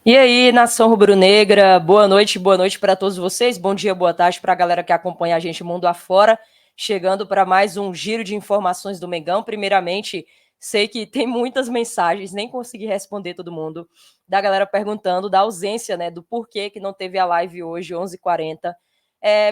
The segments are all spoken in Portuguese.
E aí, nação rubro-negra, boa noite para todos vocês, bom dia, boa tarde para a galera que acompanha a gente mundo afora, chegando para mais um giro de informações do Mengão. Primeiramente, sei que tem muitas mensagens, nem consegui responder todo mundo, da galera perguntando da ausência, né, do porquê que não teve a live hoje, 11h40.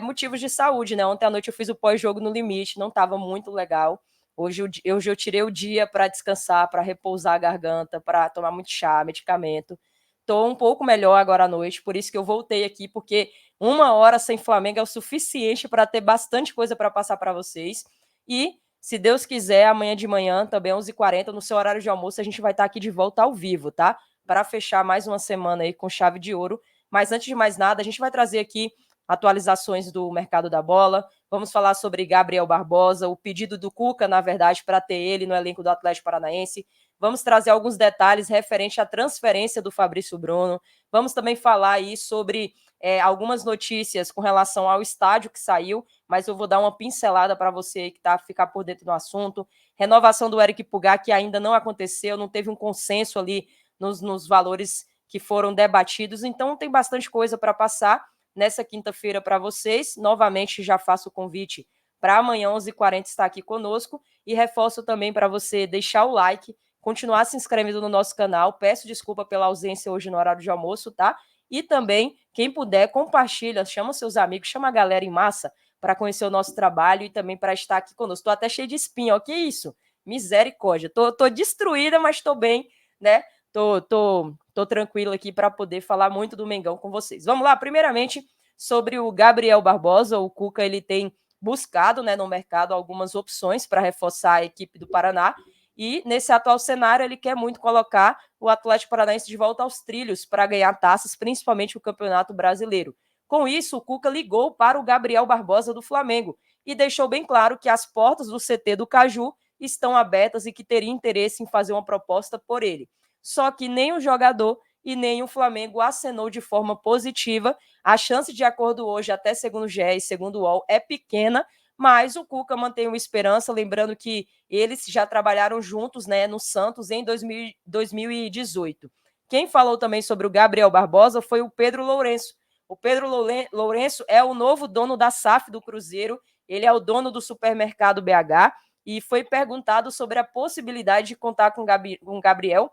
Motivos de saúde, né, ontem à noite eu fiz o pós-jogo no limite, não estava muito legal. Hoje eu tirei o dia para descansar, para repousar a garganta, para tomar muito chá, medicamento. Estou um pouco melhor agora à noite, por isso que eu voltei aqui, porque 1 hora sem Flamengo é o suficiente para ter bastante coisa para passar para vocês. E, se Deus quiser, amanhã de manhã, também 11h40, no seu horário de almoço, a gente vai estar aqui de volta ao vivo, tá? Para fechar mais uma semana aí com chave de ouro. Mas antes de mais nada, a gente vai trazer aqui atualizações do mercado da bola. Vamos falar sobre Gabriel Barbosa, o pedido do Cuca, na verdade, para ter ele no elenco do Atlético Paranaense. Vamos trazer alguns detalhes referente à transferência do Fabrício Bruno. Vamos também falar aí sobre algumas notícias com relação ao estádio que saiu, mas eu vou dar uma pincelada para você que tá ficar por dentro do assunto. Renovação do Eric Pulgar, que ainda não aconteceu, não teve um consenso ali nos valores que foram debatidos, então tem bastante coisa para passar nessa quinta-feira para vocês. Novamente, já faço o convite para amanhã, 11h40, estar aqui conosco, e reforço também para você deixar o like, continuar se inscrevendo no nosso canal. Peço desculpa pela ausência hoje no horário de almoço, tá? E também, quem puder, compartilha, chama seus amigos, chama a galera em massa para conhecer o nosso trabalho e também para estar aqui conosco. Tô até cheio de espinha, ó, que isso? Misericórdia. Tô destruída, mas tô bem, né? Tô tranquilo aqui para poder falar muito do Mengão com vocês. Vamos lá, primeiramente, sobre o Gabriel Barbosa. O Cuca, ele tem buscado, né, no mercado algumas opções para reforçar a equipe do Paraná. E nesse atual cenário, ele quer muito colocar o Atlético Paranaense de volta aos trilhos para ganhar taças, principalmente o Campeonato Brasileiro. Com isso, o Cuca ligou para o Gabriel Barbosa do Flamengo e deixou bem claro que as portas do CT do Caju estão abertas e que teria interesse em fazer uma proposta por ele. Só que nem o jogador e nem o Flamengo acenou de forma positiva. A chance de acordo hoje, até segundo o GE e segundo o UOL, é pequena, mas o Cuca mantém uma esperança, lembrando que eles já trabalharam juntos, né, no Santos em 2018. Quem falou também sobre o Gabriel Barbosa foi o Pedro Lourenço. O Pedro Lourenço é o novo dono da SAF do Cruzeiro, ele é o dono do supermercado BH e foi perguntado sobre a possibilidade de contar com o Gabriel,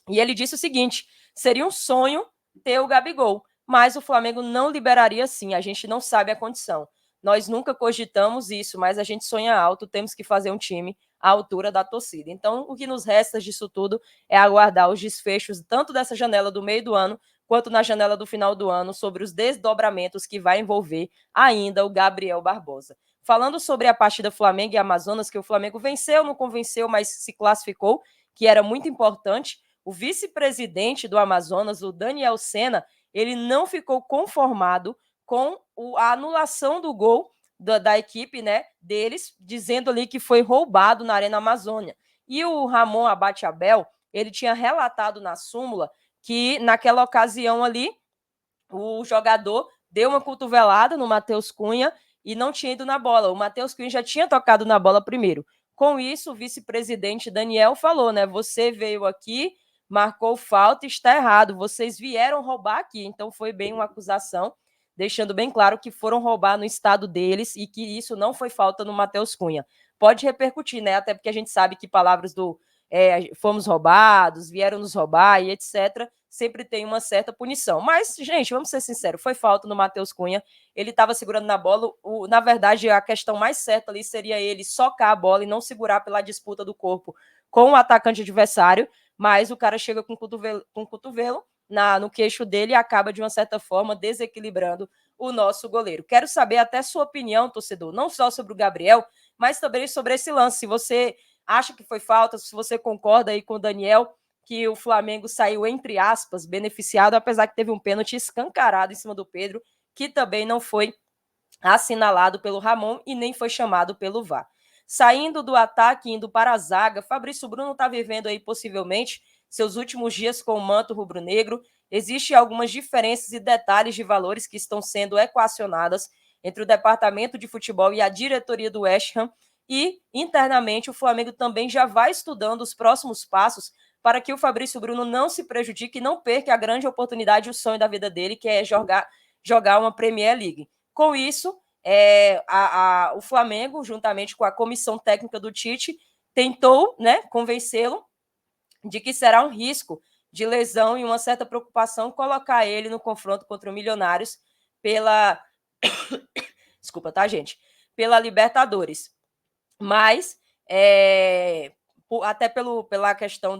e ele disse o seguinte: seria um sonho ter o Gabigol, mas o Flamengo não liberaria sim, a gente não sabe a condição. Nós nunca cogitamos isso, mas a gente sonha alto, temos que fazer um time à altura da torcida. Então, o que nos resta disso tudo é aguardar os desfechos, tanto dessa janela do meio do ano, quanto na janela do final do ano, sobre os desdobramentos que vai envolver ainda o Gabriel Barbosa. Falando sobre a partida Flamengo e Amazonas, que o Flamengo venceu, não convenceu, mas se classificou, que era muito importante. O vice-presidente do Amazonas, o Daniel Sena, ele não ficou conformado com a anulação do gol da equipe, né, deles, dizendo ali que foi roubado na Arena Amazônia. E o Ramon Abate Abel, ele tinha relatado na súmula que naquela ocasião ali o jogador deu uma cotovelada no Matheus Cunha e não tinha ido na bola. O Matheus Cunha já tinha tocado na bola primeiro. Com isso, o vice-presidente Daniel falou, né? Você veio aqui, marcou falta, está errado. Vocês vieram roubar aqui. Então foi bem uma acusação, deixando bem claro que foram roubar no estado deles e que isso não foi falta no Matheus Cunha. Pode repercutir, né? Até porque a gente sabe que palavras do fomos roubados, vieram nos roubar e etc., sempre tem uma certa punição. Mas, gente, vamos ser sinceros, foi falta no Matheus Cunha, ele estava segurando na bola, na verdade, a questão mais certa ali seria ele socar a bola e não segurar pela disputa do corpo com o atacante adversário, mas o cara chega com o cotovelo no queixo dele e acaba, de uma certa forma, desequilibrando o nosso goleiro. Quero saber até sua opinião, torcedor, não só sobre o Gabriel, mas também sobre esse lance. Se você acha que foi falta, se você concorda aí com o Daniel, que o Flamengo saiu, entre aspas, beneficiado, apesar que teve um pênalti escancarado em cima do Pedro, que também não foi assinalado pelo Ramon e nem foi chamado pelo VAR. Saindo do ataque, indo para a zaga, Fabrício Bruno está vivendo aí possivelmente seus últimos dias com o manto rubro-negro. Existem algumas diferenças e detalhes de valores que estão sendo equacionadas entre o departamento de futebol e a diretoria do West Ham, e internamente o Flamengo também já vai estudando os próximos passos para que o Fabrício Bruno não se prejudique e não perca a grande oportunidade e o sonho da vida dele, que é jogar uma Premier League. Com isso, o Flamengo, juntamente com a comissão técnica do Tite, tentou, né, convencê-lo de que será um risco de lesão e uma certa preocupação colocar ele no confronto contra o Milionários pela... Desculpa, tá, gente? Pela Libertadores. Mas, até pela questão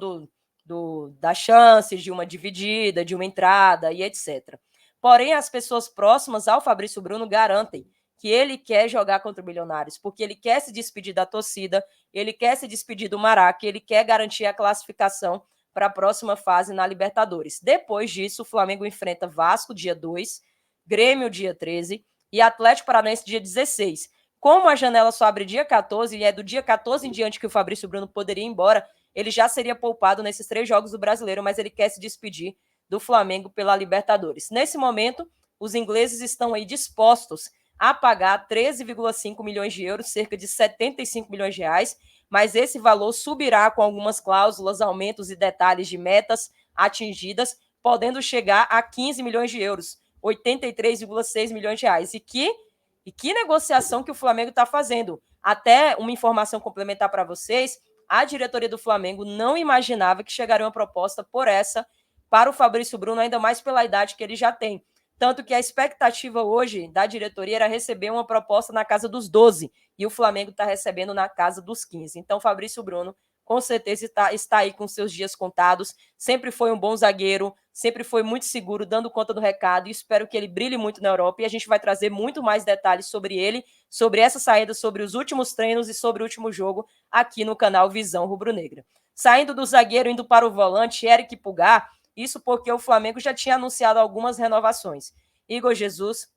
das chances de uma dividida, de uma entrada e etc. Porém, as pessoas próximas ao Fabrício Bruno garantem que ele quer jogar contra o Milionários, porque ele quer se despedir da torcida, ele quer se despedir do Maraca, ele quer garantir a classificação para a próxima fase na Libertadores. Depois disso, o Flamengo enfrenta Vasco, dia 2, Grêmio, dia 13, e Atlético Paranaense, dia 16. Como a janela só abre dia 14, e é do dia 14 em diante que o Fabrício Bruno poderia ir embora, ele já seria poupado nesses 3 jogos do Brasileiro, mas ele quer se despedir do Flamengo pela Libertadores. Nesse momento, os ingleses estão aí dispostos a pagar 13,5 milhões de euros, cerca de 75 milhões de reais, mas esse valor subirá com algumas cláusulas, aumentos e detalhes de metas atingidas, podendo chegar a 15 milhões de euros, 83,6 milhões de reais. E que negociação que o Flamengo está fazendo. Até uma informação complementar para vocês, a diretoria do Flamengo não imaginava que chegaria uma proposta por essa para o Fabrício Bruno, ainda mais pela idade que ele já tem. Tanto que a expectativa hoje da diretoria era receber uma proposta na casa dos 12, e o Flamengo está recebendo na casa dos 15. Então, Fabrício Bruno, com certeza, está aí com seus dias contados. Sempre foi um bom zagueiro, sempre foi muito seguro, dando conta do recado, e espero que ele brilhe muito na Europa, e a gente vai trazer muito mais detalhes sobre ele, sobre essa saída, sobre os últimos treinos e sobre o último jogo aqui no canal Visão Rubro-Negra. Saindo do zagueiro, indo para o volante, Eric Pulgar, isso porque o Flamengo já tinha anunciado algumas renovações. Igor Jesus,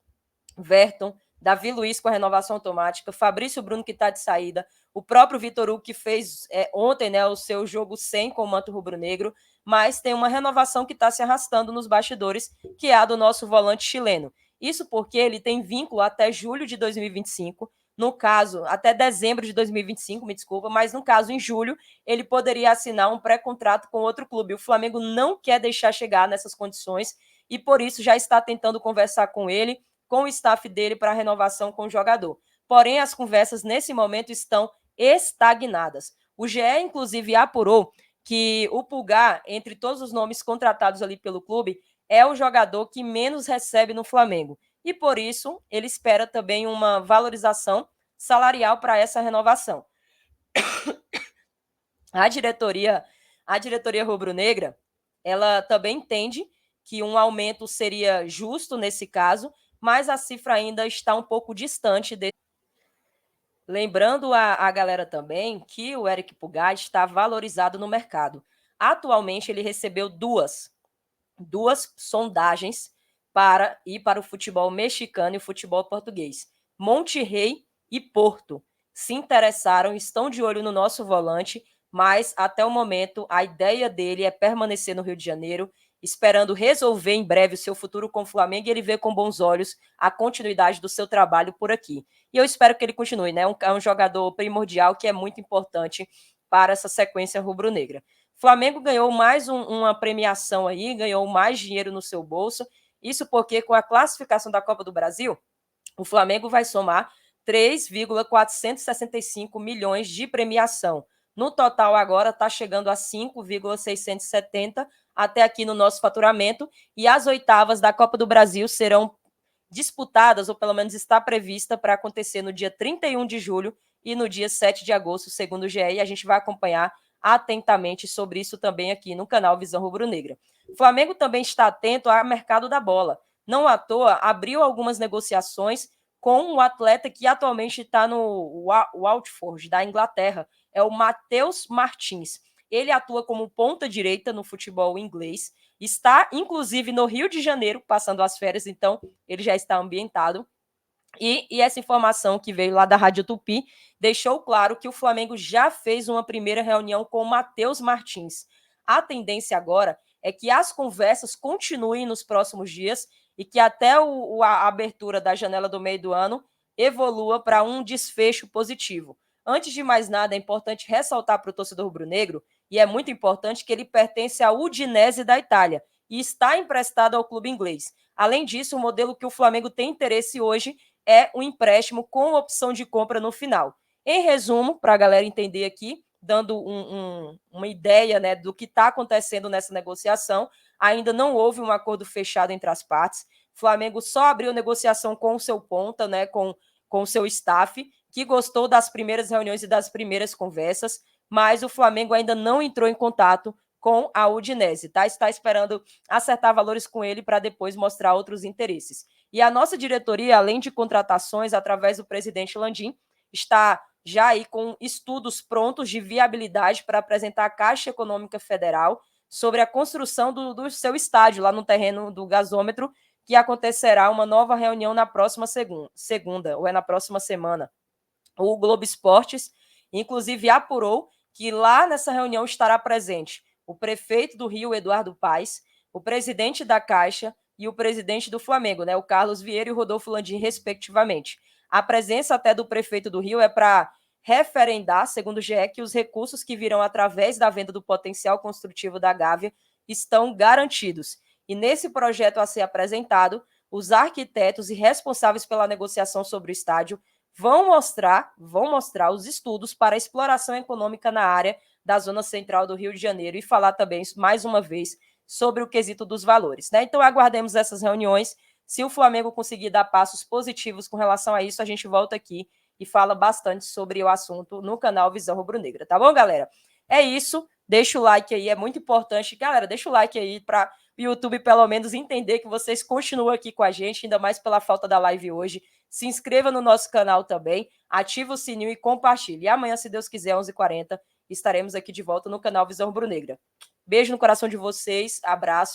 Verton, Davi Luiz com a renovação automática, Fabrício Bruno que está de saída, o próprio Vitor Hugo que fez ontem, né, o seu jogo 100 com o manto rubro-negro, mas tem uma renovação que está se arrastando nos bastidores, que é a do nosso volante chileno. Isso porque ele tem vínculo até julho de 2025, no caso, até dezembro de 2025, me desculpa, mas no caso, em julho, ele poderia assinar um pré-contrato com outro clube. O Flamengo não quer deixar chegar nessas condições e, por isso, já está tentando conversar com ele, com o staff dele para a renovação com o jogador. Porém, as conversas nesse momento estão estagnadas. O GE, inclusive, apurou que o Pulgar, entre todos os nomes contratados ali pelo clube, é o jogador que menos recebe no Flamengo. E, por isso, ele espera também uma valorização salarial para essa renovação. A diretoria rubro-negra, ela também entende que um aumento seria justo nesse caso, mas a cifra ainda está um pouco distante desse. Lembrando a galera também que o Eric Pulgar está valorizado no mercado. Atualmente, ele recebeu duas sondagens para ir para o futebol mexicano e o futebol português. Monterrey e Porto se interessaram, estão de olho no nosso volante, mas até o momento a ideia dele é permanecer no Rio de Janeiro, esperando resolver em breve o seu futuro com o Flamengo, e ele vê com bons olhos a continuidade do seu trabalho por aqui. E eu espero que ele continue, né? É um jogador primordial que é muito importante para essa sequência rubro-negra. Flamengo ganhou mais uma premiação aí, ganhou mais dinheiro no seu bolso. Isso porque, com a classificação da Copa do Brasil, o Flamengo vai somar 3,465 milhões de premiação. No total, agora está chegando a 5,670 até aqui no nosso faturamento. E as oitavas da Copa do Brasil serão disputadas, ou pelo menos está prevista para acontecer no dia 31 de julho e no dia 7 de agosto, segundo o GE. E a gente vai acompanhar atentamente sobre isso também aqui no canal Visão Rubro-Negra. O Flamengo também está atento ao mercado da bola. Não à toa, abriu algumas negociações com o atleta que atualmente está no Watford, da Inglaterra. É o Matheus Martins. Ele atua como ponta-direita no futebol inglês. Está, inclusive, no Rio de Janeiro, passando as férias, então ele já está ambientado. E essa informação que veio lá da Rádio Tupi deixou claro que o Flamengo já fez uma primeira reunião com o Matheus Martins. A tendência agora é que as conversas continuem nos próximos dias e que até a abertura da janela do meio do ano evolua para um desfecho positivo. Antes de mais nada, é importante ressaltar para o torcedor rubro-negro, e é muito importante que ele pertence à Udinese da Itália e está emprestado ao clube inglês. Além disso, o modelo que o Flamengo tem interesse hoje é um empréstimo com opção de compra no final. Em resumo, para a galera entender aqui, dando uma ideia, né, do que está acontecendo nessa negociação, ainda não houve um acordo fechado entre as partes. O Flamengo só abriu negociação com o seu ponta, né, com o seu staff, que gostou das primeiras reuniões e das primeiras conversas, mas o Flamengo ainda não entrou em contato com a Udinese, tá? Está esperando acertar valores com ele para depois mostrar outros interesses. E a nossa diretoria, além de contratações através do presidente Landim, está já aí com estudos prontos de viabilidade para apresentar à Caixa Econômica Federal sobre a construção do seu estádio lá no terreno do gasômetro, que acontecerá uma nova reunião na próxima segunda, ou é na próxima semana. O Globo Esportes, inclusive, apurou que lá nessa reunião estará presente o prefeito do Rio, Eduardo Paes, o presidente da Caixa e o presidente do Flamengo, né, o Carlos Vieira e o Rodolfo Landim, respectivamente. A presença até do prefeito do Rio é para referendar, segundo o GE, que os recursos que virão através da venda do potencial construtivo da Gávea estão garantidos. E nesse projeto a ser apresentado, os arquitetos e responsáveis pela negociação sobre o estádio vão mostrar os estudos para a exploração econômica na área da zona central do Rio de Janeiro e falar também, mais uma vez, sobre o quesito dos valores, né? Então, aguardemos essas reuniões. Se o Flamengo conseguir dar passos positivos com relação a isso, a gente volta aqui e fala bastante sobre o assunto no canal Visão Rubro-Negra, tá bom, galera? É isso. Deixa o like aí, é muito importante. Galera, deixa o like aí para o YouTube, pelo menos, entender que vocês continuam aqui com a gente, ainda mais pela falta da live hoje. Se inscreva no nosso canal também, ativa o sininho e compartilhe. E amanhã, se Deus quiser, 11h40, estaremos aqui de volta no canal Visão Rubro-Negra. Beijo no coração de vocês, abraço.